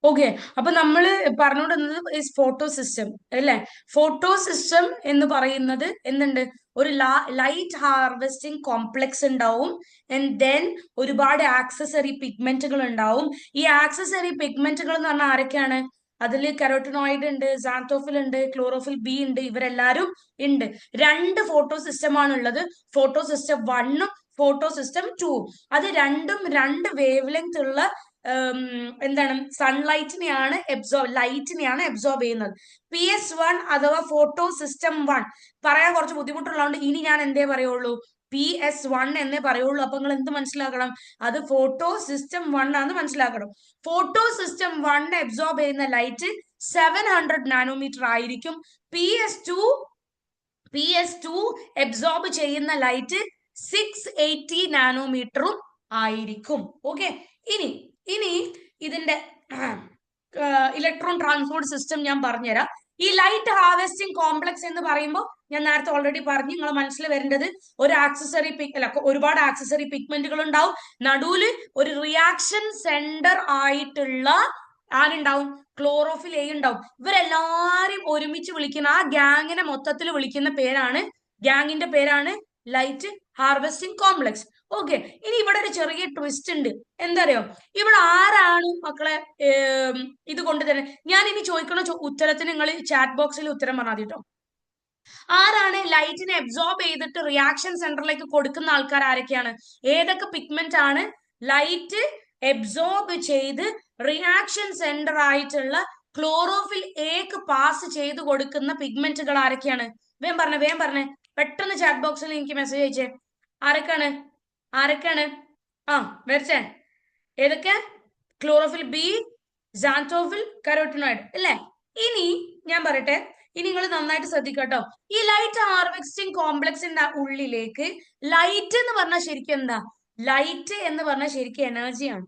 Okay. അപ്പൊ നമ്മൾ പറഞ്ഞുകൊണ്ടിരുന്നത് ഫോട്ടോ സിസ്റ്റം അല്ലെ. ഫോട്ടോ സിസ്റ്റം എന്ന് പറയുന്നത് എന്തുണ്ട്, ഒരു ലൈറ്റ് ഹാർവെസ്റ്റിംഗ് കോംപ്ലക്സ് ഉണ്ടാവും. ആൻഡ് ദെൻ ഒരുപാട് ആക്സസറി പിഗ്മെന്റുകൾ ഉണ്ടാവും. ഈ ആക്സസറി പിഗ്മെന്റുകൾ എന്ന് പറഞ്ഞാൽ ആരൊക്കെയാണ്? അതിൽ കരോട്ടിനോയിഡ് ഉണ്ട്, സാന്തോഫിൽ ഉണ്ട്, ക്ലോറോഫിൽ ബി ഉണ്ട്, ഇവരെല്ലാരും ഉണ്ട്. രണ്ട് ഫോട്ടോ സിസ്റ്റം ആണ് ഉള്ളത്, ഫോട്ടോ സിസ്റ്റം വണ്ണും ഫോട്ടോ സിസ്റ്റം ടൂവും. അത് രണ്ടും രണ്ട് വേവ് ലെങ്ത് ഉള്ള എന്താണ്, സൺലൈറ്റിനെയാണ് ലൈറ്റിനെയാണ് എബ്സോർബ് ചെയ്യുന്നത്. PS1 അഥവാ ഫോട്ടോ സിസ്റ്റം വൺ പറയാൻ കുറച്ച് ബുദ്ധിമുട്ടുള്ളതുകൊണ്ട് ഇനി ഞാൻ എന്തേ പറയുള്ളൂ, PS1 എന്നേ പറയുള്ളൂ. അപ്പൊ നിങ്ങൾ എന്ത് മനസ്സിലാക്കണം, അത് ഫോട്ടോ സിസ്റ്റം വൺ ആണെന്ന് മനസ്സിലാക്കണം. ഫോട്ടോ സിസ്റ്റം വൺ എബ്സോർബ് ചെയ്യുന്ന ലൈറ്റ് 700 നാനോമീറ്റർ ആയിരിക്കും. PS2 എബ്സോർബ് ചെയ്യുന്ന ലൈറ്റ് 680 നാനോമീറ്ററും ആയിരിക്കും. ഓക്കെ. ഇനി ഇനി ഇതിന്റെ ഇലക്ട്രോൺ ട്രാൻസ്പോർട്ട് സിസ്റ്റം ഞാൻ പറഞ്ഞുതരാം. ഈ ലൈറ്റ് ഹാർവെസ്റ്റിംഗ് കോംപ്ലക്സ് എന്ന് പറയുമ്പോൾ ഞാൻ നേരത്തെ ഓൾറെഡി പറഞ്ഞു, നിങ്ങളെ മനസ്സിൽ വരേണ്ടത് ഒരു ആക്സസറി ഒരുപാട് ആക്സസറി പിഗ്മെന്റുകൾ ഉണ്ടാവും. നടുവില് ഒരു റിയാക്ഷൻ സെന്റർ ആയിട്ടുള്ള ആരുണ്ടാവും, ക്ലോറോഫിൽ എ ഉണ്ടാവും. ഇവരെല്ലാരും ഒരുമിച്ച് വിളിക്കുന്ന ആ ഗ്യാങ്ങിനെ മൊത്തത്തിൽ വിളിക്കുന്ന പേരാണ്, ഗ്യാങ്ങിന്റെ പേരാണ് ലൈറ്റ് ഹാർവെസ്റ്റിംഗ് കോംപ്ലക്സ്. ഓക്കെ. ഇനി ഇവിടെ ഒരു ചെറിയ ട്വിസ്റ്റ് ഉണ്ട്. എന്താ അറിയോ, ഇവിടെ ആരാണ് മക്കളെ ഇത് കൊണ്ടുതരുന്നത്? ഞാൻ ഇനി ചോദിക്കണ ഉത്തരത്തിന് നിങ്ങൾ ചാറ്റ് ബോക്സിൽ ഉത്തരം പറഞ്ഞാൽ മതി കേട്ടോ. ആരാണ് ലൈറ്റിനെ അബ്സോർബ് ചെയ്തിട്ട് റിയാക്ഷൻ സെന്ററിലേക്ക് കൊടുക്കുന്ന ആൾക്കാർ ആരൊക്കെയാണ്? ഏതൊക്കെ പിഗ്മെന്റ് ആണ് ലൈറ്റ് അബ്സോർബ് ചെയ്ത് റിയാക്ഷൻ സെന്റർ ആയിട്ടുള്ള ക്ലോറോഫിൽ എക്ക് പാസ് ചെയ്ത് കൊടുക്കുന്ന പിഗ്മെന്റുകൾ ആരൊക്കെയാണ്? വേഗം പറഞ്ഞേ പെട്ടെന്ന് ചാറ്റ് ബോക്സിൽ എനിക്ക് മെസ്സേജ് അയച്ചേ. ആരൊക്കെയാണ് ആരൊക്കെയാണ്? ആ വരച്ചേ. ഏതൊക്കെ? ക്ലോറോഫിൽ ബി, സാന്തോഫിൽ, കരോട്ടിനോയിഡ് അല്ലേ? ഇനി ഞാൻ പറയട്ടെ, ഇനി നിങ്ങൾ നന്നായിട്ട് ശ്രദ്ധിക്കട്ടോ. ഈ ലൈറ്റ് ഹാർവെസ്റ്റിംഗ് കോംപ്ലക്സിന്റെ ഉള്ളിലേക്ക് ലൈറ്റ് എന്ന് പറഞ്ഞാൽ ശരിക്കും എന്താ? ലൈറ്റ് എന്ന് പറഞ്ഞാൽ ശരിക്കും എനർജിയാണ്.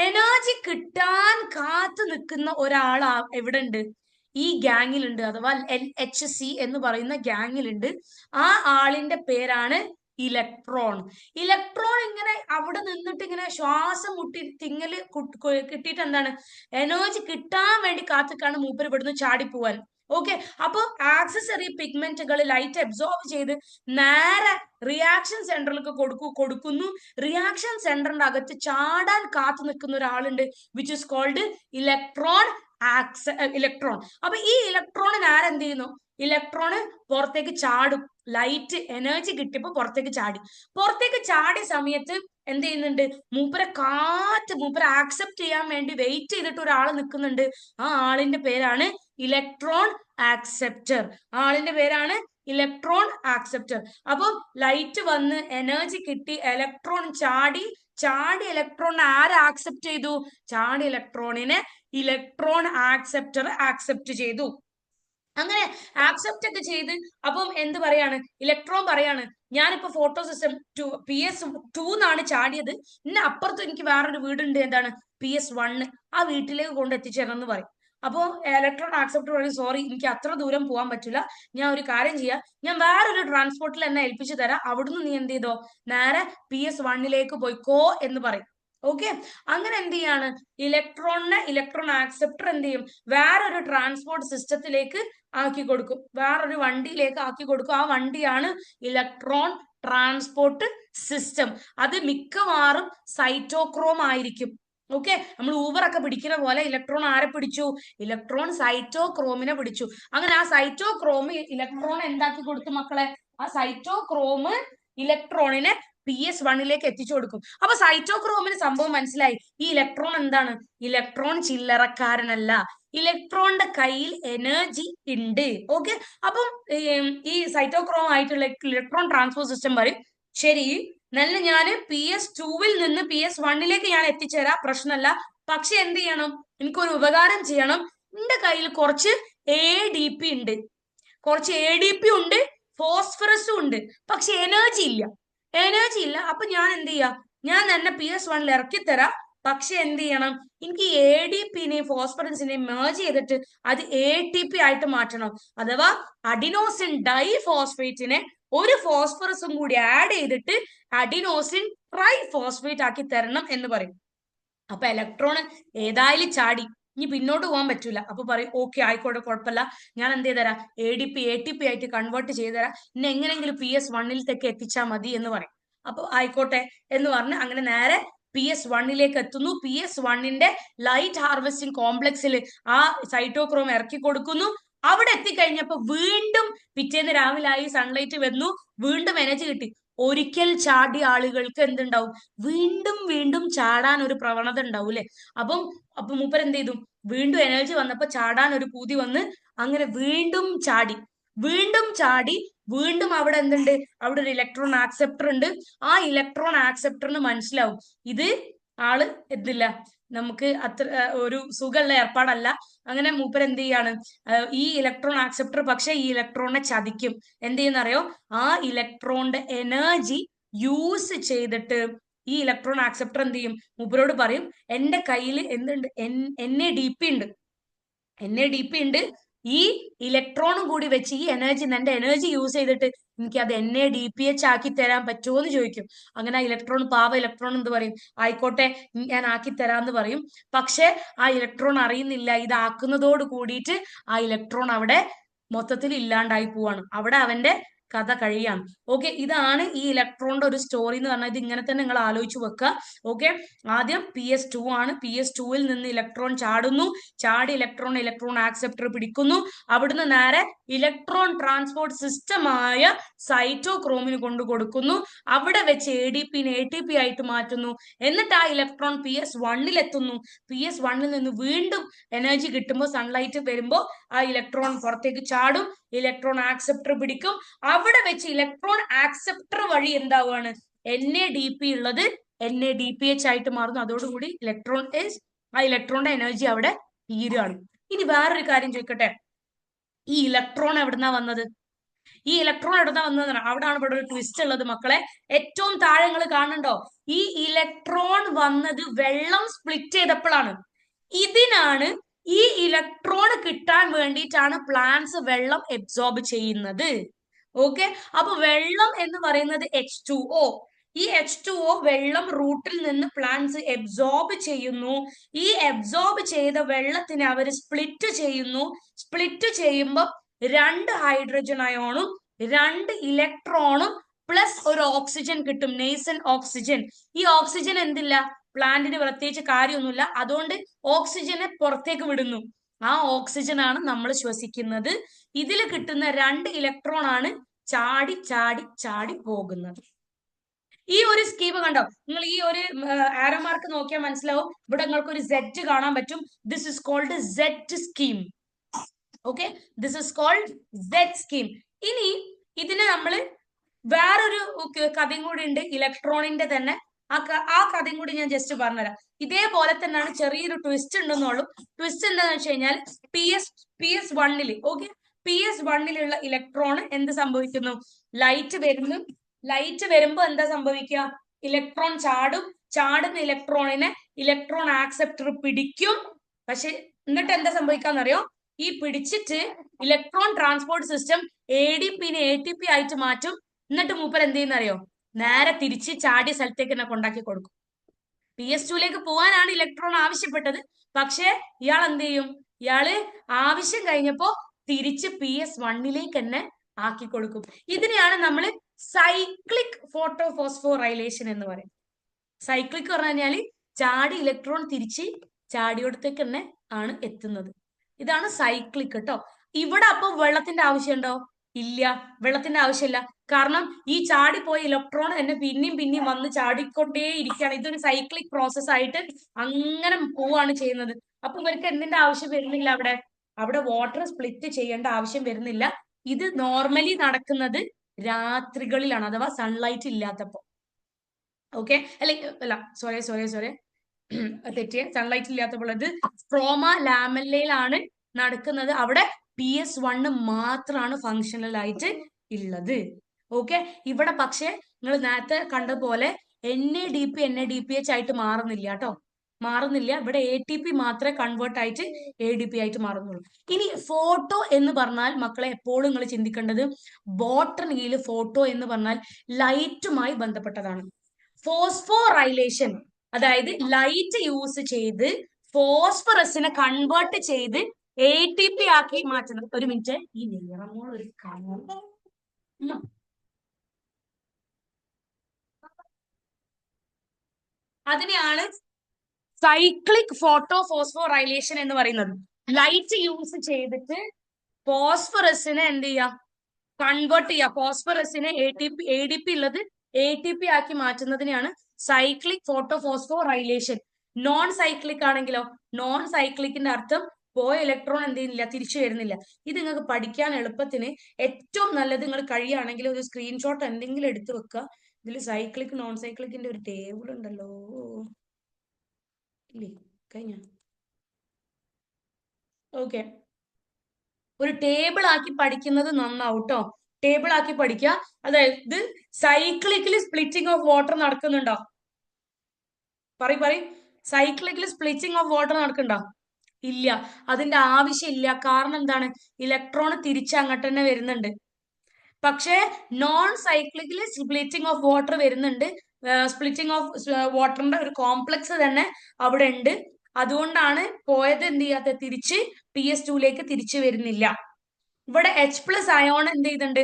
എനർജി കിട്ടാൻ കാത്തു നിൽക്കുന്ന ഒരാൾ എവിടെ ഉണ്ട്? ഈ ഗ്യാങ്ങിലുണ്ട്, അഥവാ LHC എന്ന് പറയുന്ന ഗ്യാങ്ങിലുണ്ട്. ആ ആളിന്റെ പേരാണ് ഇലക്ട്രോൺ. ഇലക്ട്രോൺ ഇങ്ങനെ അവിടെ നിന്നിട്ട് ഇങ്ങനെ ശ്വാസം മുട്ടി തിങ്ങല് കിട്ടിയിട്ട് എന്താണ്, എനർജി കിട്ടാൻ വേണ്ടി കാത്തിക്കാണ് മൂപ്പര് ഇവിടുന്ന് ചാടിപ്പോവാൻ. ഓക്കെ. അപ്പൊ ആക്സസറി പിഗ്മെന്റുകൾ ലൈറ്റ് അബ്സോർബ് ചെയ്ത് നേരെ റിയാക്ഷൻ സെന്ററിലേക്ക് കൊടുക്കുന്നു. റിയാക്ഷൻ സെന്ററിന്റെ അകത്ത് ചാടാൻ കാത്തു നിൽക്കുന്ന ഒരാളുണ്ട്, which is called electron. Electron. അപ്പൊ ഈ ഇലക്ട്രോണിന് ആരെന്ത് ചെയ്യുന്നു? ഇലക്ട്രോണ് പുറത്തേക്ക് ചാടും. ലൈറ്റ് എനർജി കിട്ടിയപ്പോ പുറത്തേക്ക് ചാടിയ സമയത്ത് എന്ത് ചെയ്യുന്നുണ്ട്? മൂപ്പരെ ആക്സെപ്റ്റ് ചെയ്യാൻ വേണ്ടി വെയിറ്റ് ചെയ്തിട്ട് ഒരാൾ നിൽക്കുന്നുണ്ട്. ആ ആളിന്റെ പേരാണ് ഇലക്ട്രോൺ ആക്സെപ്റ്റർ. ആളിന്റെ പേരാണ് ഇലക്ട്രോൺ ആക്സെപ്റ്റർ. അപ്പൊ ലൈറ്റ് വന്ന് എനർജി കിട്ടി, ഇലക്ട്രോൺ ചാടി ഇലക്ട്രോണിനെ ആര് ആക്സെപ്റ്റ് ചെയ്തു? ചാടി ഇലക്ട്രോണിനെ ഇലക്ട്രോൺ ആക്സെപ്റ്റർ ആക്സെപ്റ്റ് ചെയ്തു. അങ്ങനെ ആക്സെപ്റ്റ് ഒക്കെ ചെയ്ത് അപ്പം എന്ത് പറയാണ്? ഇലക്ട്രോൺ പറയാണ്, ഞാനിപ്പോ ഫോട്ടോ സിസ്റ്റം PS2 എന്നാണ് ചാടിയത്, ഇന്ന അപ്പുറത്ത് എനിക്ക് വേറൊരു വീടുണ്ട്, എന്താണ്, PS1. ആ വീട്ടിലേക്ക് കൊണ്ട് എത്തിച്ചേരണം എന്ന് പറയും. അപ്പോ ഇലക്ട്രോൺ ആക്സെപ്റ്റ് പറയും, സോറി എനിക്ക് അത്ര ദൂരം പോകാൻ പറ്റില്ല, ഞാൻ ഒരു കാര്യം ചെയ്യാം, ഞാൻ വേറൊരു ട്രാൻസ്പോർട്ടിൽ എന്നെ ഏൽപ്പിച്ചു തരാം, അവിടുന്ന് നീ എന്ത് ചെയ്തോ, നേരെ PS1 പോയിക്കോ എന്ന് പറയും. ഓക്കെ. അങ്ങനെ എന്ത് ചെയ്യാണ്? ഇലക്ട്രോൺ ആക്സെപ്റ്റർ എന്ത് ചെയ്യും? വേറൊരു ട്രാൻസ്പോർട്ട് സിസ്റ്റത്തിലേക്ക് ആക്കി കൊടുക്കും, വേറൊരു വണ്ടിയിലേക്ക് ആക്കി കൊടുക്കും. ആ വണ്ടിയാണ് ഇലക്ട്രോൺ ട്രാൻസ്പോർട്ട് സിസ്റ്റം. അത് മിക്കവാറും സൈറ്റോക്രോം ആയിരിക്കും. ഓക്കെ. നമ്മൾ ഊബർ ഒക്കെ പിടിക്കുന്ന പോലെ ഇലക്ട്രോൺ ആരെ പിടിച്ചു? ഇലക്ട്രോൺ സൈറ്റോക്രോമിനെ പിടിച്ചു. അങ്ങനെ ആ സൈറ്റോക്രോം ഇലക്ട്രോൺ എന്താക്കി കൊടുത്തു മക്കളെ? ആ സൈറ്റോക്രോം ഇലക്ട്രോണിനെ PS1 എത്തിച്ചു കൊടുക്കും. അപ്പൊ സൈറ്റോക്രോമിന് സംഭവം മനസ്സിലായി. ഈ ഇലക്ട്രോൺ എന്താണ്? ഇലക്ട്രോൺ ചില്ലറക്കാരനല്ല, ഇലക്ട്രോണിന്റെ കയ്യിൽ എനർജി ഉണ്ട്. ഓക്കെ. അപ്പം ഈ സൈറ്റോക്രോം ആയിട്ടുള്ള ഇലക്ട്രോൺ ട്രാൻസ്പോർട്ട് സിസ്റ്റം പറയും, ശരി, നല്ല ഞാൻ PS2 നിന്ന് PS1 ഞാൻ എത്തിച്ചേരാം, പ്രശ്നമല്ല. പക്ഷെ എന്ത് ചെയ്യണം? എനിക്കൊരു ഉപകാരം ചെയ്യണം. എന്റെ കയ്യിൽ കുറച്ച് ADP ഉണ്ട്, ഉണ്ട്, ഫോസ്ഫറസും ഉണ്ട്, പക്ഷെ എനർജി ഇല്ല. അപ്പൊ ഞാൻ എന്ത് ചെയ്യാം? ഞാൻ തന്നെ PS1 ഇറക്കി തരാം. പക്ഷെ എന്ത് ചെയ്യണം? എനിക്ക് ADPനെയും ഫോസ്ഫറസിനെയും മേർജ് ചെയ്തിട്ട് അത് ATP ആയിട്ട് മാറ്റണം. അഥവാ അഡിനോസിൻ ഡൈഫോസ്ഫേറ്റിനെ ഒരു ഫോസ്ഫറസും കൂടി ആഡ് ചെയ്തിട്ട് അഡിനോസിൻ ട്രൈഫോസ്ഫേറ്റ് ആക്കി തരണം എന്ന് പറയും. അപ്പൊ ഇലക്ട്രോൺ ഏതായാലും ചാടി, ഇനി പിന്നോട്ട് പോകാൻ പറ്റൂല. അപ്പൊ പറയും ഓക്കെ ആയിക്കോട്ടെ, കുഴപ്പമില്ല, ഞാൻ എന്ത് ചെയ്തരാം, ADP ആയിട്ട് കൺവേർട്ട് ചെയ്തുതരാം, ഇന്നെ എങ്ങനെയെങ്കിലും PS1ലേക്ക് എത്തിച്ചാൽ മതി എന്ന് പറയും. അപ്പൊ ആയിക്കോട്ടെ എന്ന് പറഞ്ഞ് അങ്ങനെ നേരെ PS1ലേക്ക് എത്തുന്നു. PS1ന്റെ ലൈറ്റ് ഹാർവെസ്റ്റിംഗ് കോംപ്ലക്സിൽ ആ സൈറ്റോക്രോം ഇറക്കി കൊടുക്കുന്നു. അവിടെ എത്തിക്കഴിഞ്ഞപ്പോ വീണ്ടും പിറ്റേന്ന് രാവിലെ ആയി, സൺലൈറ്റ് വന്നു, വീണ്ടും എനർജി കിട്ടി. ഒരിക്കൽ ചാടിയ ആളുകൾക്ക് എന്തുണ്ടാവും, വീണ്ടും വീണ്ടും ചാടാൻ ഒരു പ്രവണത ഉണ്ടാവും അല്ലെ. അപ്പൊ മൂപ്പർ എന്ത് ചെയ്തു, വീണ്ടും എനർജി വന്നപ്പോ ചാടാൻ ഒരു പൂതി വന്ന് അങ്ങനെ വീണ്ടും ചാടി. വീണ്ടും അവിടെ എന്തുണ്ട്, അവിടെ ഒരു ഇലക്ട്രോൺ ആക്സെപ്റ്റർ ഉണ്ട്. ആ ഇലക്ട്രോൺ ആക്സെപ്റ്ററിന് മനസ്സിലാവും ഇത് ആള് എന്തില്ല, നമുക്ക് അത്ര ഒരു സുഖമുള്ള ഏർപ്പാടല്ല. അങ്ങനെ മൂപ്പർ എന്ത് ചെയ്യാണ്, ഈ ഇലക്ട്രോൺ ആക്സെപ്റ്റർ പക്ഷെ ഈ ഇലക്ട്രോണിനെ ചതിക്കും. എന്ത് ചെയ്യുന്നറിയോ, ആ ഇലക്ട്രോണിന്റെ എനർജി യൂസ് ചെയ്തിട്ട് ഈ ഇലക്ട്രോൺ ആക്സെപ്റ്റർ എന്ത് ചെയ്യും, മൂപ്പരോട് പറയും എന്റെ കയ്യിൽ എന്തുണ്ട്, NADP ഉണ്ട്, ഈ ഇലക്ട്രോണും കൂടി വെച്ച് ഈ എന്റെ എനർജി യൂസ് ചെയ്തിട്ട് എനിക്ക് അത് NADPH ആക്കി തരാൻ പറ്റുമോ എന്ന് ചോദിക്കും. അങ്ങനെ ആ ഇലക്ട്രോൺ, പാവ ഇലക്ട്രോൺ എന്ത് പറയും, ആയിക്കോട്ടെ ഞാൻ ആക്കി തരാന്ന് പറയും. പക്ഷെ ആ ഇലക്ട്രോൺ അറിയുന്നില്ല, ഇതാക്കുന്നതോട് കൂടിയിട്ട് ആ ഇലക്ട്രോൺ അവിടെ മൊത്തത്തിൽ ഇല്ലാണ്ടായി പോവാണ്. അവിടെ അവന്റെ കഥ കഴിയാണ്. ഓക്കെ, ഇതാണ് ഈ ഇലക്ട്രോണിന്റെ ഒരു സ്റ്റോറി എന്ന് പറഞ്ഞാൽ. ഇത് ഇങ്ങനെ തന്നെ നിങ്ങൾ ആലോചിച്ച് വെക്കുക. ഓക്കെ, ആദ്യം PS2 ആണ്. PS2-ൽ നിന്ന് ഇലക്ട്രോൺ ചാടുന്നു. ചാടി ഇലക്ട്രോൺ ആക്സെപ്റ്റർ പിടിക്കുന്നു. അവിടുന്ന് നേരെ ഇലക്ട്രോൺ ട്രാൻസ്പോർട്ട് സിസ്റ്റമായ സൈറ്റോക്രോമിന് കൊണ്ടു കൊടുക്കുന്നു. അവിടെ വെച്ച് ADPനെ ATP ആയിട്ട് മാറ്റുന്നു. എന്നിട്ട് ആ ഇലക്ട്രോൺ PS1-ൽ എത്തുന്നു. PS1-ൽ നിന്ന് വീണ്ടും എനർജി കിട്ടുമ്പോൾ, സൺലൈറ്റ് വരുമ്പോൾ ആ ഇലക്ട്രോൺ പുറത്തേക്ക് ചാടും. ഇലക്ട്രോൺ ആക്സെപ്റ്റർ പിടിക്കും. അവിടെ വെച്ച് ഇലക്ട്രോൺ ആക്സെപ്റ്റർ വഴി എന്താവുകയാണ്, NADP ഉള്ളത് NADPH ആയിട്ട് മാറുന്നു. അതോടുകൂടി ആ ഇലക്ട്രോണിന്റെ എനർജി അവിടെ തീരുകയാണ്. ഇനി വേറൊരു കാര്യം ചോദിക്കട്ടെ, ഈ ഇലക്ട്രോൺ എവിടുന്നാ വന്നത്? അവിടാണ് ഇവിടെ ഒരു ട്വിസ്റ്റ് ഉള്ളത് മക്കളെ. ഏറ്റവും താഴെ നിങ്ങൾ കാണുന്നുണ്ടോ, ഈ ഇലക്ട്രോൺ വന്നത് വെള്ളം സ്പ്ലിറ്റ് ചെയ്തപ്പോഴാണ്. ഇതിനാണ് ഈ ഇലക്ട്രോൺ കിട്ടാൻ വേണ്ടിയിട്ടാണ് പ്ലാന്റ്സ് വെള്ളം എബ്സോർബ് ചെയ്യുന്നത്. ഓക്കെ, അപ്പൊ വെള്ളം എന്ന് പറയുന്നത് H2O. ഈ H2O വെള്ളം റൂട്ടിൽ നിന്ന് പ്ലാന്റ്സ് എബ്സോർബ് ചെയ്യുന്നു. ഈ എബ്സോർബ് ചെയ്ത വെള്ളത്തിനെ അവർ സ്പ്ലിറ്റ് ചെയ്യുന്നു. സ്പ്ലിറ്റ് ചെയ്യുമ്പോൾ 2 ഹൈഡ്രജൻ അയോണും 2 ഇലക്ട്രോണും പ്ലസ് ഒരു ഓക്സിജൻ കിട്ടും, നെയ്സൻ ഓക്സിജൻ. ഈ ഓക്സിജൻ എന്തില്ല, പ്ലാന്റിന് പ്രത്യേകിച്ച് കാര്യമൊന്നുമില്ല, അതുകൊണ്ട് ഓക്സിജനെ പുറത്തേക്ക് വിടുന്നു. ആ ഓക്സിജൻ ആണ് നമ്മൾ ശ്വസിക്കുന്നത്. ഇതിൽ കിട്ടുന്ന 2 ഇലക്ട്രോൺ ആണ് ചാടി ചാടി ചാടി പോകുന്നത്. ഈ ഒരു സ്കീം കണ്ടോ നിങ്ങൾ, ഈ ഒരു ആരോ മാർക്ക് നോക്കിയാൽ മനസ്സിലാവും. ഇവിടെ നിങ്ങൾക്ക് ഒരു Z കാണാൻ പറ്റും. This is called Z scheme. Okay, this is called Z scheme. ഇനി ഇതിന് നമ്മൾ വേറൊരു കഥയും കൂടി ഉണ്ട്, ഇലക്ട്രോണിന്റെ തന്നെ. ആ കഥയും കൂടി ഞാൻ ജസ്റ്റ് പറഞ്ഞുതരാം. ഇതേപോലെ തന്നെയാണ്, ചെറിയൊരു ട്വിസ്റ്റ് ഉണ്ടെന്നുള്ളൂ. ട്വിസ്റ്റ് എന്താന്ന് വെച്ച് കഴിഞ്ഞാൽ PS1-ൽ ഓക്കെ, PS1-ലുള്ള ഇലക്ട്രോൺ എന്ത് സംഭവിക്കുന്നു, ലൈറ്റ് വരുമ്പോ എന്താ സംഭവിക്കുക, ഇലക്ട്രോൺ ചാടും. ചാടുന്ന ഇലക്ട്രോണിനെ ഇലക്ട്രോൺ ആക്സെപ്റ്റർ പിടിക്കും. പക്ഷെ എന്നിട്ട് എന്താ സംഭവിക്കാന്നറിയോ, ഈ പിടിച്ചിട്ട് ഇലക്ട്രോൺ ട്രാൻസ്പോർട്ട് സിസ്റ്റം ADPനെ ATP ആയിട്ട് മാറ്റും. എന്നിട്ട് മൂപ്പർ എന്ത് ചെയ്യുന്നറിയോ, നേരെ തിരിച്ച് ചാടിയ സ്ഥലത്തേക്ക് തന്നെ കൊണ്ടാക്കി കൊടുക്കും. PS2-ലേക്ക് പോകാനാണ് ഇലക്ട്രോൺ ആവശ്യപ്പെട്ടത്. പക്ഷെ ഇയാൾ എന്ത് ചെയ്യും, ഇയാള് ആവശ്യം കഴിഞ്ഞപ്പോ തിരിച്ച് PS1-ലേക്ക് തന്നെ ആക്കി കൊടുക്കും. ഇതിനെയാണ് നമ്മൾ സൈക്ലിക് ഫോട്ടോഫോസ്ഫോറൈലേഷൻ എന്ന് പറയും. സൈക്ലിക് പറഞ്ഞു കഴിഞ്ഞാല് ചാടി ഇലക്ട്രോൺ തിരിച്ച് ചാടിയോടത്തേക്ക് തന്നെ ആണ് എത്തുന്നത്. ഇതാണ് സൈക്ലിക് കേട്ടോ. ഇവിടെ അപ്പൊ വെള്ളത്തിന്റെ ആവശ്യമുണ്ടോ? ഇല്ല, വെള്ളത്തിന്റെ ആവശ്യമില്ല. കാരണം ഈ ചാടിപ്പോയ ഇലക്ട്രോൺ തന്നെ പിന്നെയും വന്ന് ചാടിക്കൊണ്ടേ ഇരിക്കുകയാണ്. ഇതൊരു സൈക്ലിക് പ്രോസസ് ആയിട്ട് അങ്ങനെ പോവാണ് ചെയ്യുന്നത്. അപ്പൊ ഇവർക്ക് എന്തിന്റെ ആവശ്യം വരുന്നില്ല, അവിടെ വാട്ടർ സ്പ്ലിറ്റ് ചെയ്യേണ്ട ആവശ്യം വരുന്നില്ല. ഇത് നോർമലി നടക്കുന്നത് രാത്രികളിലാണ്, അഥവാ സൺലൈറ്റ് ഇല്ലാത്തപ്പോ. ഓക്കെ, അല്ല സോറി തെറ്റിയ, സൺലൈറ്റ് ഇല്ലാത്തപ്പോൾ ഇത് സ്ട്രോമ ലാമെല്ലയിലാണ് നടക്കുന്നത്. അവിടെ PS1 മാത്രമാണ് ഫങ്ഷണൽ ആയിട്ട് ഉള്ളത്. ഓക്കെ, ഇവിടെ പക്ഷെ നിങ്ങൾ നേരത്തെ കണ്ട പോലെ NADP NADPH ആയിട്ട് മാറുന്നില്ല കേട്ടോ, മാറുന്നില്ല. ഇവിടെ ATP മാത്രമേ കൺവേർട്ട് ആയിട്ട് ADP ആയിട്ട് മാറുന്നുള്ളൂ. ഇനി ഫോട്ടോ എന്ന് പറഞ്ഞാൽ മക്കളെ എപ്പോഴും നിങ്ങൾ ചിന്തിക്കേണ്ടത്, ബോട്ടണിയിൽ ഫോട്ടോ എന്ന് പറഞ്ഞാൽ ലൈറ്റുമായി ബന്ധപ്പെട്ടതാണ്. ഫോസ്ഫോറൈലേഷൻ, അതായത് ലൈറ്റ് യൂസ് ചെയ്ത് ഫോസ്ഫറസിനെ കൺവേർട്ട് ചെയ്ത് ATP ആക്കി മാറ്റുന്നത്. ഒരു മിനിറ്റ്, ഈ നിറമോൾ ഒരു അതിനെയാണ് സൈക്ലിക് ഫോട്ടോ ഫോസ്ഫോറൈലേഷൻ എന്ന് പറയുന്നത്. ലൈറ്റ് യൂസ് ചെയ്തിട്ട് ഫോസ്ഫറസിനെ എന്ത് ചെയ്യാ, കൺവേർട്ട് ചെയ്യാ. ഫോസ്ഫറസിനെ ADP ഉള്ളത് ATP ആക്കി മാറ്റുന്നതിനെയാണ് സൈക്ലിക് ഫോട്ടോ ഫോസ്ഫോറൈലേഷൻ. നോൺ സൈക്ലിക് ആണെങ്കിലോ, നോൺ സൈക്ലിക്കിന്റെ അർത്ഥം പോയ ഇലക്ട്രോൺ എന്ത് ചെയ്യുന്നില്ല, തിരിച്ചു വരുന്നില്ല. ഇത് നിങ്ങൾക്ക് പഠിക്കാൻ എളുപ്പത്തിന് ഏറ്റവും നല്ലത്, നിങ്ങൾ കഴിയുകയാണെങ്കിൽ ഒരു സ്ക്രീൻഷോട്ട് എന്തെങ്കിലും എടുത്തു വെക്കുക. ഇതിൽ സൈക്ലിക് നോൺ സൈക്ലിക്കിന്റെ ഒരു ടേബിൾ ഉണ്ടല്ലോ, ഇല്ലേ, കഴിഞ്ഞ ഓക്കെ, ഒരു ടേബിൾ ആക്കി പഠിക്കുന്നത് നന്നാവും കേട്ടോ. ടേബിൾ ആക്കി പഠിക്കുക. അതായത് സൈക്ലിക്കലി സ്പ്ലിറ്റിംഗ് ഓഫ് വാട്ടർ നടക്കുന്നുണ്ടോ? പറയും സൈക്ലിക്കലി സ്പ്ലിറ്റിംഗ് ഓഫ് വാട്ടർ നടക്കണ്ടോ? ഇല്ല, അതിന്റെ ആവശ്യമില്ല. കാരണം എന്താണ്, ഇലക്ട്രോൺ തിരിച്ചങ്ങോട്ട് തന്നെ വരുന്നുണ്ട്. പക്ഷേ non cyclically splitting of water വരുന്നുണ്ട്. സ്പ്ലിറ്റിംഗ് ഓഫ് വാട്ടറിന്റെ ഒരു കോംപ്ലക്സ് തന്നെ അവിടെ ഉണ്ട്. അതുകൊണ്ടാണ് പോയത് എന്ത് ചെയ്യാത്ത, തിരിച്ച് PS2 തിരിച്ചു വരുന്നില്ല. ഇവിടെ H+ അയോൺ എന്ത് ചെയ്യുന്നുണ്ട്,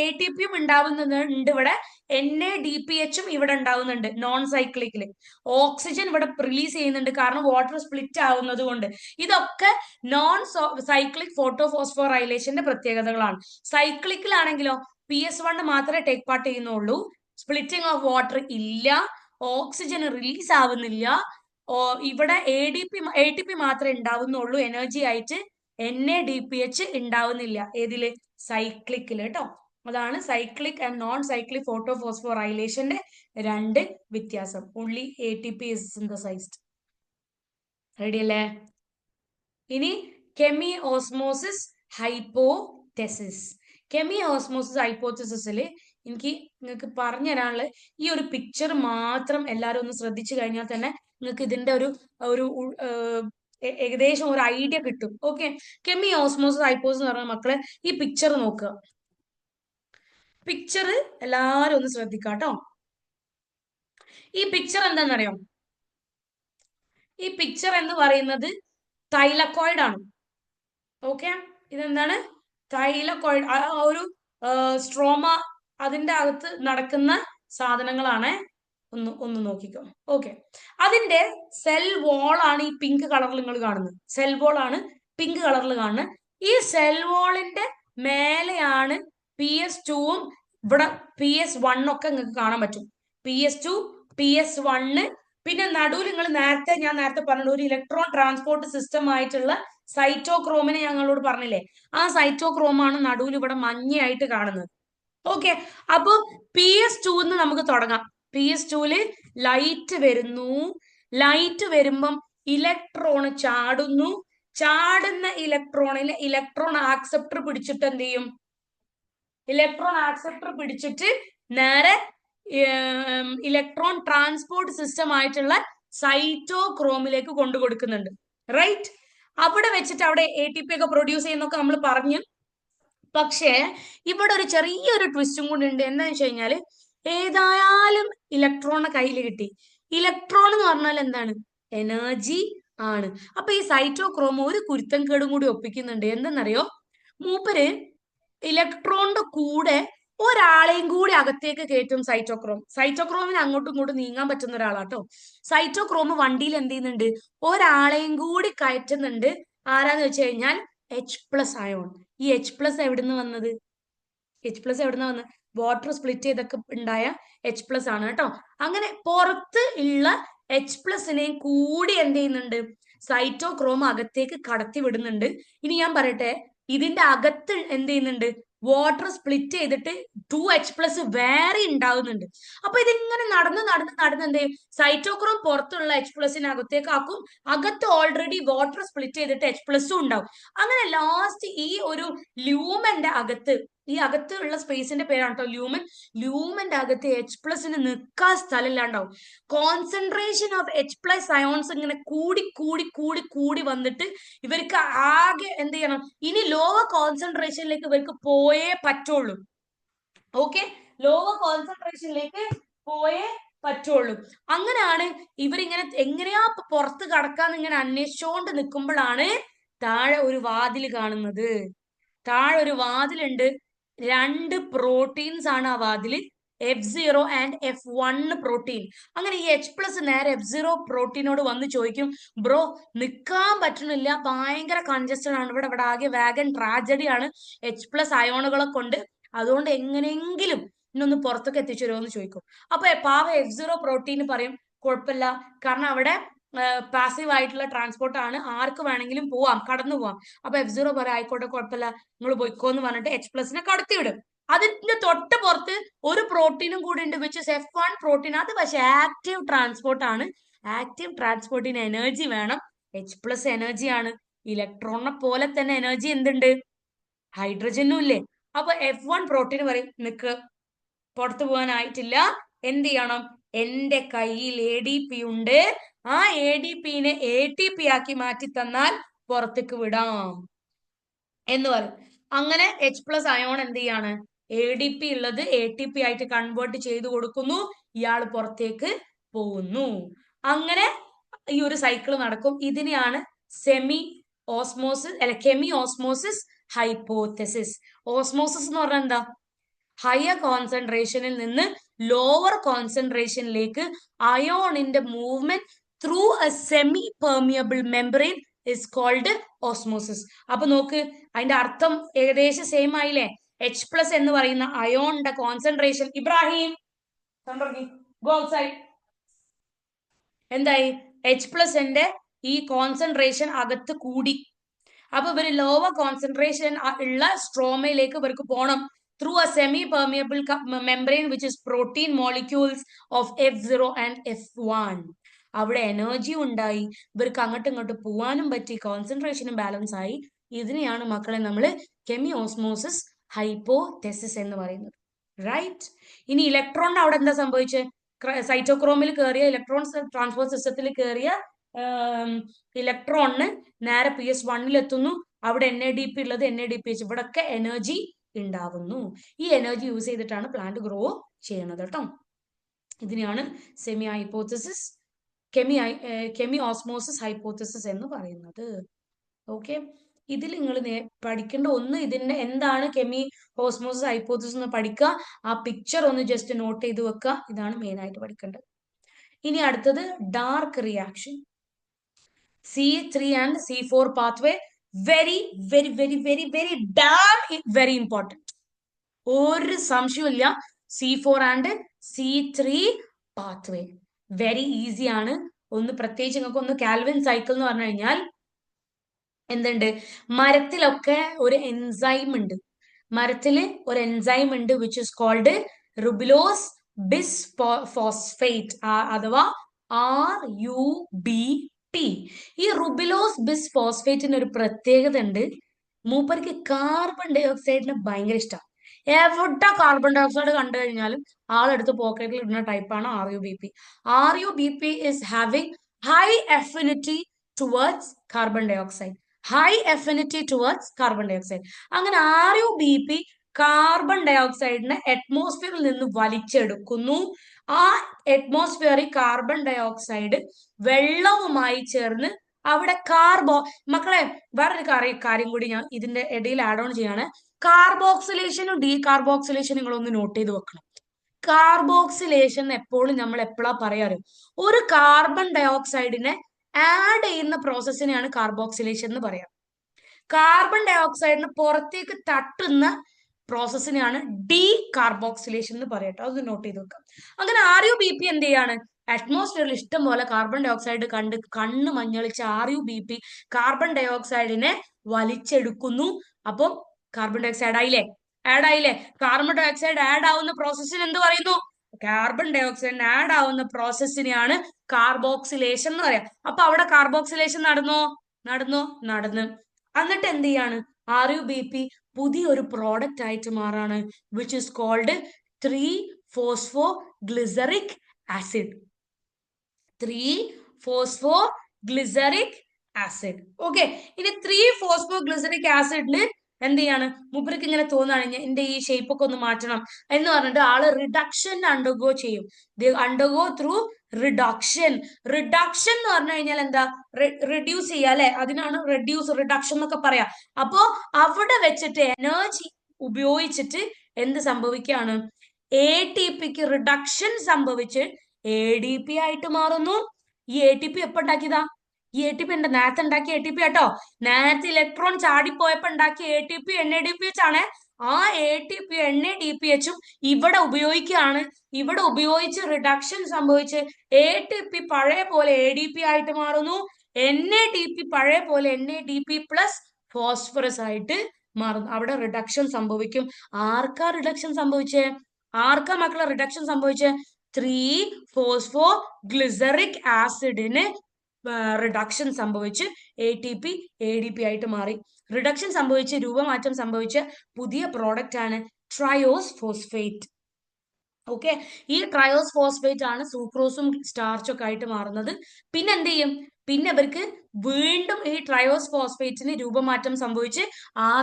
ATPയും ഉണ്ടാവുന്നുണ്ട്. ഇവിടെ NADPH ഇവിടെ ഉണ്ടാവുന്നുണ്ട് നോൺ സൈക്ലിക്കില്. ഓക്സിജൻ ഇവിടെ റിലീസ് ചെയ്യുന്നുണ്ട്, കാരണം വാട്ടർ സ്പ്ലിറ്റ് ആവുന്നത് കൊണ്ട്. ഇതൊക്കെ നോൺ സൈക്ലിക് ഫോട്ടോഫോസ്ഫോറൈലേഷന്റെ പ്രത്യേകതകളാണ്. സൈക്ലിക്കിലാണെങ്കിലോ PS1 മാത്രമേ ടേക്ക് പാർട്ട് ചെയ്യുന്നുള്ളൂ. സ്പ്ലിറ്റിംഗ് ഓഫ് വാട്ടർ ഇല്ല, ഓക്സിജൻ റിലീസ് ആവുന്നില്ല. ഇവിടെ ATP മാത്രമേ ഉണ്ടാവുന്നുള്ളൂ എനർജി ആയിട്ട്. NADPH ഉണ്ടാവുന്നില്ല. ഏതില്, സൈക്ലിക്കില് കേട്ടോ. അതാണ് സൈക്ലിക് ആൻഡ് നോൺ സൈക്ലിക് ഫോട്ടോഫോസ്ഫോറൈലേഷന്റെ രണ്ട് വ്യത്യാസം. Only ATP is synthesized. Ready അല്ലേ? ഇനി കെമി ഓസ്മോസിസ് ഹൈപ്പോതെസിസ്. കെമി ഓസ്മോസിസ് ഹൈപ്പോതെസിസിൽ എനിക്ക് നിങ്ങൾക്ക് പറഞ്ഞു തരാനുള്ള ഈ ഒരു പിക്ചർ മാത്രം എല്ലാവരും ഒന്ന് ശ്രദ്ധിച്ചു കഴിഞ്ഞാൽ തന്നെ നിങ്ങൾക്ക് ഇതിന്റെ ഒരു ഏകദേശം ഒരു ഐഡിയ കിട്ടും. ഓക്കെ, കെമി ഓസ്മോസിസ് ഹൈപ്പോസിസ് എന്ന് പറഞ്ഞ മക്കളെ ഈ പിക്ചർ നോക്കുക. പിക്ചർ എല്ലാരും ഒന്ന് ശ്രദ്ധിക്കുക കേട്ടോ. ഈ പിക്ചർ എന്താണെന്നറിയോ? ഈ പിക്ചർ എന്ന് പറയുന്നത് തൈലക്കോയിഡ് ആണ്. ഓക്കെ, ഇതെന്താണ്, തൈലക്കോയിഡ്. ആ ഒരു സ്ട്രോമ, അതിന്റെ അകത്ത് നടക്കുന്ന സാധനങ്ങളാണ്. ഒന്ന് നോക്കിക്കോ. ഓക്കെ, അതിന്റെ സെൽ വോൾ ആണ് ഈ പിങ്ക് കളറിൽ നിങ്ങൾ കാണുന്നത്. സെൽ വോൾ ആണ് പിങ്ക് കളറിൽ കാണുന്നത്. ഈ സെൽ വോളിന്റെ മേലെയാണ് PS2ഉം ഇവിടെ PS1 ഒക്കെ നിങ്ങൾക്ക് കാണാൻ പറ്റും. PS2, PS1, പിന്നെ നടുവിൽ നിങ്ങൾ ഞാൻ നേരത്തെ പറഞ്ഞ ഒരു ഇലക്ട്രോൺ ട്രാൻസ്പോർട്ട് സിസ്റ്റം ആയിട്ടുള്ള സൈറ്റോക്രോമിനെ ഞങ്ങളോട് പറഞ്ഞില്ലേ, ആ സൈറ്റോക്രോമാണ് നടുവിൽ ഇവിടെ മഞ്ഞയായിട്ട് കാണുന്നത്. ഓക്കെ, അപ്പൊ PS2 നമുക്ക് തുടങ്ങാം. PS2 ലൈറ്റ് വരുന്നു. ലൈറ്റ് വരുമ്പം ഇലക്ട്രോൺ ചാടുന്നു. ചാടുന്ന ഇലക്ട്രോണിൽ ഇലക്ട്രോൺ ആക്സെപ്റ്റർ പിടിച്ചിട്ട് എന്ത് ചെയ്യും, ഇലക്ട്രോൺ ആക്സെപ്റ്റർ പിടിച്ചിട്ട് നേരെ ഇലക്ട്രോൺ ട്രാൻസ്പോർട്ട് സിസ്റ്റം ആയിട്ടുള്ള സൈറ്റോക്രോമിലേക്ക് കൊണ്ടു കൊടുക്കുന്നുണ്ട്. റൈറ്റ്, അവിടെ വെച്ചിട്ട് അവിടെ ATP ഒക്കെ പ്രൊഡ്യൂസ് ചെയ്യുന്നൊക്കെ നമ്മൾ പറഞ്ഞു. പക്ഷേ ഇവിടെ ഒരു ചെറിയൊരു ട്വിസ്റ്റും കൂടി ഉണ്ട്. എന്താന്ന് വെച്ച് കഴിഞ്ഞാല് ഏതായാലും ഇലക്ട്രോണിനെ കയ്യിൽ കിട്ടി. ഇലക്ട്രോൺ എന്ന് പറഞ്ഞാൽ എന്താണ്, എനർജി ആണ്. അപ്പൊ ഈ സൈറ്റോക്രോം ഒരു കുരുത്തം കേടും കൂടി ഒപ്പിക്കുന്നുണ്ട്. എന്തെന്നറിയോ, മൂപ്പര് ഇലക്ട്രോണിന്റെ കൂടെ ഒരാളെയും കൂടി അകത്തേക്ക് കയറ്റും സൈറ്റോക്രോം. സൈറ്റോക്രോമിന് അങ്ങോട്ടും ഇങ്ങോട്ടും നീങ്ങാൻ പറ്റുന്ന ഒരാളാട്ടോ. സൈറ്റോക്രോം വണ്ടിയിൽ എന്ത് ചെയ്യുന്നുണ്ട്, ഒരാളെയും കൂടി കയറ്റുന്നുണ്ട്. ആരാന്ന് വെച്ച് കഴിഞ്ഞാൽ H+ അയോൺ. ഈ H+ എവിടുന്ന് വന്നത്, H+ എവിടുന്ന വന്നത്, വാട്ടർ സ്പ്ലിറ്റ് ചെയ്തൊക്കെ ഉണ്ടായ H+ ആണ് കേട്ടോ. അങ്ങനെ പുറത്ത് ഉള്ള H+നെയും കൂടി എന്ത് ചെയ്യുന്നുണ്ട്, സൈറ്റോക്രോം അകത്തേക്ക് കടത്തി വിടുന്നുണ്ട്. ഇനി ഞാൻ പറയട്ടെ, ഇതിന്റെ അകത്ത് എന്ത് ചെയ്യുന്നുണ്ട്, വാട്ടർ സ്പ്ലിറ്റ് ചെയ്തിട്ട് 2H+ വേറെ ഉണ്ടാവുന്നുണ്ട്. അപ്പൊ ഇതിങ്ങനെ നടന്ന് എന്ത് ചെയ്യും, സൈറ്റോക്രോം പുറത്തുള്ള H+നെ അകത്തേക്ക് ആക്കും. അകത്ത് ഓൾറെഡി വാട്ടർ സ്പ്ലിറ്റ് ചെയ്തിട്ട് H+ ഉണ്ടാവും. അങ്ങനെ ലാസ്റ്റ് ഈ ഒരു ലൂമന്റെ അകത്ത്, ഈ അകത്തുള്ള സ്പേസിന്റെ പേരാണ് കേട്ടോ ലൂമൻ. ലൂമന്റെ അകത്ത് H+ന് നിൽക്കാൻ സ്ഥലമില്ലാണ്ടാവും. കോൺസെൻട്രേഷൻ ഓഫ് H+ അയോൺസ് ഇങ്ങനെ കൂടി വന്നിട്ട് ഇവർക്ക് ആകെ എന്ത് ചെയ്യണം, ഇനി ലോവർ കോൺസെൻട്രേഷനിലേക്ക് ഇവർക്ക് പോയേ പറ്റുള്ളൂ. ഓക്കെ, ലോവർ കോൺസെൻട്രേഷനിലേക്ക് പോയേ പറ്റുള്ളൂ. അങ്ങനെയാണ് ഇവരിങ്ങനെ എങ്ങനെയാ പുറത്ത് കടക്കാന്ന് ഇങ്ങനെ അന്വേഷിച്ചുകൊണ്ട് നിൽക്കുമ്പോഴാണ് താഴെ ഒരു വാതിൽ കാണുന്നത്. താഴെ ഒരു വാതിലുണ്ട്. 2 പ്രോട്ടീൻസ് ആണ് ആ വാതില്, F0 ആൻഡ് F1 പ്രോട്ടീൻ. അങ്ങനെ ഈ H+ നേരെ F0 പ്രോട്ടീനോട് വന്ന് ചോദിക്കും, ബ്രോ നിക്കാൻ പറ്റണില്ല, ഭയങ്കര കൺജസ്റ്റഡ് ആണ് ഇവിടെ, ആകെ വാഗൻ ട്രാജഡി ആണ് H+ അയോണുകളെ കൊണ്ട്, അതുകൊണ്ട് എങ്ങനെയെങ്കിലും ഇന്നൊന്ന് പുറത്തൊക്കെ എത്തിച്ചു തരുമോ എന്ന് ചോദിക്കും. അപ്പൊ പാവ F0 പ്രോട്ടീൻ പറയും കുഴപ്പമില്ല, കാരണം അവിടെ പാസീവ് ആയിട്ടുള്ള ട്രാൻസ്പോർട്ട് ആണ്, ആർക്ക് വേണമെങ്കിലും പോവാം, കടന്നു പോവാം. അപ്പൊ F0 പറയാം ആയിക്കോട്ടെ കുഴപ്പമില്ല, നിങ്ങൾ പോയിക്കോ എന്ന് പറഞ്ഞിട്ട് H+നെ കടത്തിവിടും. അതിന്റെ തൊട്ട് പുറത്ത് ഒരു പ്രോട്ടീനും കൂടി ഉണ്ട്, വിച്ച് ഇസ് F1 പ്രോട്ടീൻ. അത് പക്ഷെ ആക്റ്റീവ് ട്രാൻസ്പോർട്ട് ആണ്. ആക്റ്റീവ് ട്രാൻസ്പോർട്ടിന് എനർജി വേണം. H+ എനർജിയാണ്. ഇലക്ട്രോണിനെ പോലെ തന്നെ എനർജി എന്തുണ്ട്? ഹൈഡ്രജനും ഇല്ലേ? അപ്പൊ F1 പ്രോട്ടീൻ പറയും നിക്ക്, പുറത്തു പോകാനായിട്ടില്ല, എന്ത് ചെയ്യണം, എന്റെ കയ്യിൽ ADP ഉണ്ട്, ആ ADPനെ ATP ആക്കി മാറ്റി തന്നാൽ പുറത്തേക്ക് വിടാം എന്ന് പറയും. അങ്ങനെ H+ അയോൺ എന്ത് ചെയ്യാണ്, ADP ഉള്ളത് ATP ആയിട്ട് കൺവേർട്ട് ചെയ്ത് കൊടുക്കുന്നു, ഇയാൾ പുറത്തേക്ക് പോകുന്നു. അങ്ങനെ ഈ ഒരു സൈക്കിൾ നടക്കും. ഇതിനെയാണ് സെമി ഓസ്മോസിസ് അല്ല കെമി ഓസ്മോസിസ് ഹൈപ്പോതെസിസ്. ഓസ്മോസിസ് എന്ന് പറഞ്ഞാൽ എന്താ? ഹയർ കോൺസെൻട്രേഷനിൽ നിന്ന് ലോവർ കോൺസെൻട്രേഷനിലേക്ക് അയോണിന്റെ movement through a semi permeable membrane is called osmosis. അപ്പൊ നോക്ക്, അതിന്റെ അർത്ഥം ഏകദേശം സെയിം ആയില്ലേ? H+ എന്ന് പറയുന്ന അയോണിന്റെ കോൺസെൻട്രേഷൻ, ഇബ്രാഹിം ഗോ ഔട്ട്സൈഡ്, എന്തായി? H+ന്റെ ഈ കോൺസെൻട്രേഷൻ അകത്ത് കൂടി. അപ്പൊ ഇവര് ലോവർ കോൺസെൻട്രേഷൻ ഉള്ള സ്ട്രോമയിലേക്ക് ഇവർക്ക് പോകണം through a semi-permeable membrane which is protein molecules of F0 and F1. അവിടെ എനർജി ഉണ്ടായി, ഇവർക്ക് അങ്ങോട്ടും ഇങ്ങോട്ടും പോവാനും പറ്റി, കോൺസെൻട്രേഷനും ബാലൻസ് ആയി. ഇതിനെയാണ് മക്കളെ നമ്മൾ കെമി ഓസ്മോസിസ് ഹൈപ്പോതെസിസ് എന്ന് പറയുന്നത്. റൈറ്റ്. ഇനി ഇലക്ട്രോണിന് അവിടെ എന്താ സംഭവിച്ചത്? സൈറ്റോക്രോമിൽ കയറിയ ഇലക്ട്രോൺ ട്രാൻസ്പോർട്ട് സിസ്റ്റത്തിൽ കയറിയ ഇലക്ട്രോണിന് നേരെ PS1 എത്തുന്നു. അവിടെ NADP ഉള്ളത് NADPH, ഇവിടെ ഒക്കെ എനർജി ഉണ്ടാവുന്നു. ഈ എനർജി യൂസ് ചെയ്തിട്ടാണ് പ്ലാന്റ് ഗ്രോ ചെയ്യുന്നത് കേട്ടോ. ഇതിനെയാണ് സെമി ഹൈപ്പോതെസിസ് കെമി ഓസ്മോസിസ് ഹൈപ്പോതെസിസ് എന്ന് പറയുന്നത്. ഓക്കെ, ഇതിൽ നിങ്ങൾ പഠിക്കേണ്ട ഒന്ന്, ഇതിന്റെ എന്താണ് കെമി ഓസ്മോസിസ് ഹൈപ്പോതെസിസ് എന്ന് പഠിക്കുക. ആ പിക്ചർ ഒന്ന് ജസ്റ്റ് നോട്ട് ചെയ്ത് വെക്കുക. ഇതാണ് മെയിൻ ആയിട്ട് പഠിക്കേണ്ടത്. ഇനി അടുത്തത് dark reaction, C3 and C4 pathway. Very very very very very damn very important. ഒരു സംശയമില്ല, C4 and C3 pathway very easy ആണ്. ഒന്ന് പ്രത്യേകിച്ച് നിങ്ങൾക്ക് ഒന്ന് കാൽവിൻ സൈക്കിൾ എന്ന് പറഞ്ഞു കഴിഞ്ഞാൽ എന്തുണ്ട്? മരത്തിലൊക്കെ ഒരു എൻസൈം ഉണ്ട്. മരത്തില് ഒരു എൻസൈം ഉണ്ട് വിച്ച് ഇസ് കോൾഡ് റുബിലോസ് ബിസ്ഫോസ്ഫേറ്റ് അഥവാ RUBP. ഈ റുബിലോസ് ബിസ്ഫോസ്ഫേറ്റിന് ഒരു പ്രത്യേകത ഉണ്ട്. മൂപ്പർക്ക് കാർബൺ ഡൈ ഓക്സൈഡിന് ഭയങ്കര ഇഷ്ടമാണ്. എവിടെ കാർബൺ ഡൈ ഓക്സൈഡ് കണ്ടു കഴിഞ്ഞാലും ആളെടുത്ത് പോക്കറ്റിൽ ഇടുന്ന ടൈപ്പാണ് RUBP. RUBP is having high affinity towards carbon dioxide. High affinity towards carbon dioxide. അങ്ങനെ RUBP കാർബൺ ഡൈ ഓക്സൈഡിനെ അറ്റ്മോസ്ഫിയറിൽ നിന്ന് വലിച്ചെടുക്കുന്നു. ആ അറ്റ്മോസ്ഫിയറിൽ കാർബൺ ഡൈ ഓക്സൈഡ് വെള്ളവുമായി ചേർന്ന് അവിടെ മക്കളെ വേറൊരു കാര്യം കൂടി ഞാൻ ഇതിന്റെ ഇടയിൽ ആഡ് ഓൺ ചെയ്യാണ്. കാർബോക്സിലേഷനും ഡീകാർബോക്സിലേഷനും നിങ്ങളൊന്ന് നോട്ട് ചെയ്ത് വെക്കണം. കാർബോക്സിലേഷൻ എപ്പോഴും നമ്മൾ എപ്പോഴാ പറയാറ്? ഒരു കാർബൺ ഡൈ ഓക്സൈഡിനെ ആഡ് ചെയ്യുന്ന പ്രോസസ്സിനെയാണ് കാർബോക്സിലേഷൻ എന്ന് പറയാം. കാർബൺ ഡൈ ഓക്സൈഡിന് പുറത്തേക്ക് തട്ടുന്ന പ്രോസസ്സിനെയാണ് ഡീകാർബോക്സിലേഷൻ എന്ന് പറയട്ടോ. അത് നോട്ട് ചെയ്ത് വെക്കാം. അങ്ങനെ RUBP എന്ത് ചെയ്യാണ്? അറ്റ്മോസ്ഫിയറിൽ ഇഷ്ടം പോലെ കാർബൺ ഡൈ ഓക്സൈഡ് കണ്ട് കണ്ണ് മഞ്ഞളിച്ച് RUBP കാർബൺ ഡൈ ഓക്സൈഡിനെ വലിച്ചെടുക്കുന്നു. അപ്പം കാർബൺ ഡൈ ഓക്സൈഡ് ആയില്ലേ? ആഡ് ആയില്ലേ? കാർബൺ ഡൈ ഓക്സൈഡ് ആഡ് ആവുന്ന പ്രോസസ്സിന് എന്ത് പറയുന്നു? കാർബൺ ഡൈ ഓക്സൈഡിന് ആഡ് ആവുന്ന പ്രോസസ്സിനെയാണ് കാർബോക്സിലേഷൻ എന്ന് പറയാം. അപ്പൊ അവിടെ കാർബോക്സിലേഷൻ നടന്നു. എന്നിട്ട് എന്ത് ചെയ്യാണ്? RUBP പുതിയൊരു പ്രോഡക്റ്റ് ആയിട്ട് മാറാണ്, which is called 3-phosphoglyceric acid. 3-phosphoglyceric acid. Okay, ഇനി 3-phosphoglyceric ആസിഡിന് എന്ത് ചെയ്യാണ്, മൂപ്പർക്ക് ഇങ്ങനെ തോന്നുകയാണ് എന്റെ ഈ ഷേപ്പ് ഒക്കെ ഒന്ന് മാറ്റണം എന്ന് പറഞ്ഞിട്ട് ആള് റിഡക്ഷൻ അണ്ടർഗോ ചെയ്യും. Undergo through reduction. റിഡക്ഷൻ എന്ന് പറഞ്ഞു കഴിഞ്ഞാൽ എന്താ, റിഡ്യൂസ് ചെയ്യുക അല്ലെ, അതിനാണ് റിഡക്ഷൻ എന്നൊക്കെ പറയാം. അപ്പോ അവിടെ വെച്ചിട്ട് എനർജി ഉപയോഗിച്ചിട്ട് എന്ത് സംഭവിക്കുകയാണ്, എ ടി പിക്ക് റിഡക്ഷൻ സംഭവിച്ച് എ ഡി പി ആയിട്ട് മാറുന്നു. ഈ എ ടി പി എപ്പോ ഉണ്ടാക്കിയതാ, ഈ എ ടി പി ഉണ്ട് നേരത്തെ ഉണ്ടാക്കിയ എ ടി പി കേട്ടോ. നേരത്തെ ഇലക്ട്രോൺ ചാടിപ്പോയപ്പോ ഉണ്ടാക്കിയ A T P N A D P H ആണ്. ആ A T P N A D P എച്ചും ഇവിടെ ഉപയോഗിക്കുകയാണ്. ഇവിടെ ഉപയോഗിച്ച് റിഡക്ഷൻ സംഭവിച്ച് എ ടി പി പഴയ പോലെ എ ഡി പി ആയിട്ട് മാറുന്നു. എൻ എ ഡി പി പഴയ പോലെ N A D P plus phosphorus ആയിട്ട് മാറുന്നു. അവിടെ റിഡക്ഷൻ സംഭവിക്കും. ആർക്കാ റിഡക്ഷൻ സംഭവിച്ചേ, ആർക്കാ മക്കളെ റിഡക്ഷൻ സംഭവിച്ചേ, 3-ഫോസ്ഫോ ഗ്ലിസറിക് ആസിഡിന് റിഡക്ഷൻ സംഭവിച്ച് A T P A D P ആയിട്ട് മാറി. റിഡക്ഷൻ സംഭവിച്ച് രൂപമാറ്റം സംഭവിച്ച പുതിയ പ്രോഡക്റ്റ് ആണ് ട്രയോസ് ഫോസ്ഫേറ്റ്. ഓക്കെ, ഈ ട്രയോസ് ഫോസ്ഫേറ്റ് ആണ് സൂക്രോസും സ്റ്റാർച്ചും ഒക്കെ ആയിട്ട് മാറുന്നത്. പിന്നെ എന്ത് ചെയ്യും, പിന്നെ ഇവർക്ക് വീണ്ടും ഈ ട്രയോസ് ഫോസ്ഫേറ്റിന് രൂപമാറ്റം സംഭവിച്ച്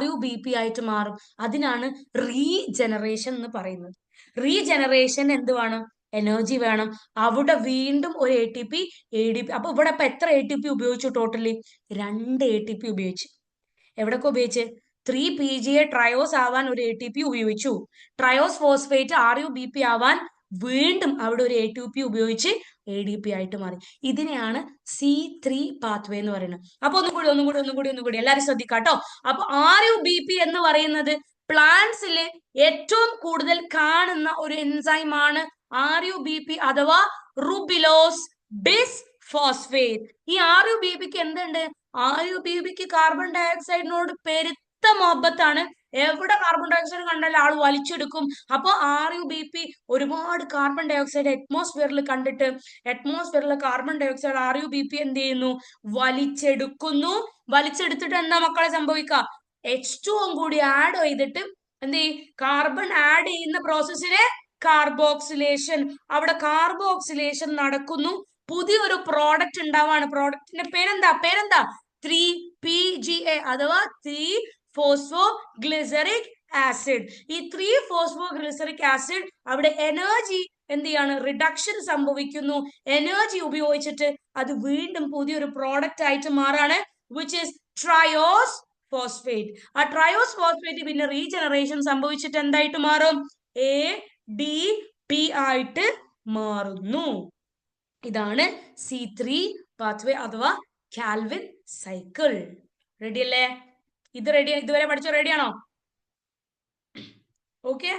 RUBP ആയിട്ട് മാറും. അതിനാണ് റീജനറേഷൻ എന്ന് പറയുന്നത്. റീജനറേഷൻ എന്ത് വേണം, എനർജി വേണം. അവിടെ വീണ്ടും ഒരു A T P A D P. അപ്പൊ ഇവിടെ ഇപ്പൊ എത്ര എ ടി പി ഉപയോഗിച്ചു ടോട്ടലി, 2 എ ടി പി ഉപയോഗിച്ചു. എവിടൊക്കെ ഉപയോഗിച്ച്, 3PGA ട്രയോസ് ആവാൻ ഒരു എ ടി പി ഉപയോഗിച്ചു. ട്രയോസ് ഫോസ്ഫേറ്റ് RUBP ആവാൻ വീണ്ടും അവിടെ ഒരു എ ടി പി ഉപയോഗിച്ച് എ ഡി പി ആയിട്ട് മാറി. ഇതിനെയാണ് C3 പാത്വേ എന്ന് പറയുന്നത്. അപ്പൊ ഒന്നുകൂടി എല്ലാരും ശ്രദ്ധിക്കാട്ടോ. അപ്പൊ RUBP എന്ന് പറയുന്നത് പ്ലാന്റ്സില് ഏറ്റവും കൂടുതൽ കാണുന്ന ഒരു എൻസൈമാണ് RUBP അഥവാ റുബിലോസ് ബിസ് ഫോസ്ഫേറ്റ്. ഈ RUBPക്ക് എന്തുണ്ട്, RUBPക്ക് കാർബൺ ഡയോക്സൈഡിനോട് പെരുത്ത മൊഹബത്താണ്. എവിടെ കാർബൺ ഡയോക്സൈഡ് കണ്ടാലും ആൾ വലിച്ചെടുക്കും. അപ്പൊ RUBP ഒരുപാട് കാർബൺ ഡയോക്സൈഡ് അറ്റ്മോസ്ഫിയറിൽ കണ്ടിട്ട് അറ്റ്മോസ്ഫിയറിലെ കാർബൺ ഡയോക്സൈഡ് RUBP എന്ത് ചെയ്യുന്നു, വലിച്ചെടുക്കുന്നു. വലിച്ചെടുത്തിട്ട് എന്താ മക്കളെ സംഭവിക്കുക, H2O കൂടി ആഡ് ചെയ്തിട്ട് എന്ത് ചെയ്യും, കാർബൺ ആഡ് ചെയ്യുന്ന പ്രോസസ്സിനെ കാർബോക്സിലേഷൻ. അവിടെ കാർബോക്സിലേഷൻ നടക്കുന്നു. പുതിയൊരു പ്രോഡക്റ്റ് ഉണ്ടാവാണ്. പ്രോഡക്റ്റിന്റെ പേരെന്താ 3PGA അഥവാ 3-ഫോസ്ഫോ ഗ്ലിസറിക് ആസിഡ്. ഈ 3-ഫോസ്ഫോ ഗ്ലിസറിക് ആസിഡ് അവിടെ എനർജി എന്ത് ചെയ്യാണ്, റിഡക്ഷൻ സംഭവിക്കുന്നു. എനർജി ഉപയോഗിച്ചിട്ട് അത് വീണ്ടും പുതിയൊരു പ്രോഡക്റ്റ് ആയിട്ട് മാറാണ്, വിച്ച് ഇസ് ട്രയോസ് ഫോസ്ഫേറ്റ്. ആ ട്രയോസ് ഫോസ്ഫേറ്റ് പിന്നെ റീജനറേഷൻ സംഭവിച്ചിട്ട് എന്തായിട്ട് മാറും, ADP ആയിട്ട് മാറുന്നു. ഇതാണ് C3 പാത്വേ അഥവാ കാൽവിൻ സൈക്കിൾ. റെഡി അല്ലേ, ഇത് റെഡി, ഇതുവരെ പഠിച്ചോ, റെഡിയാണോ? ഓക്കെ,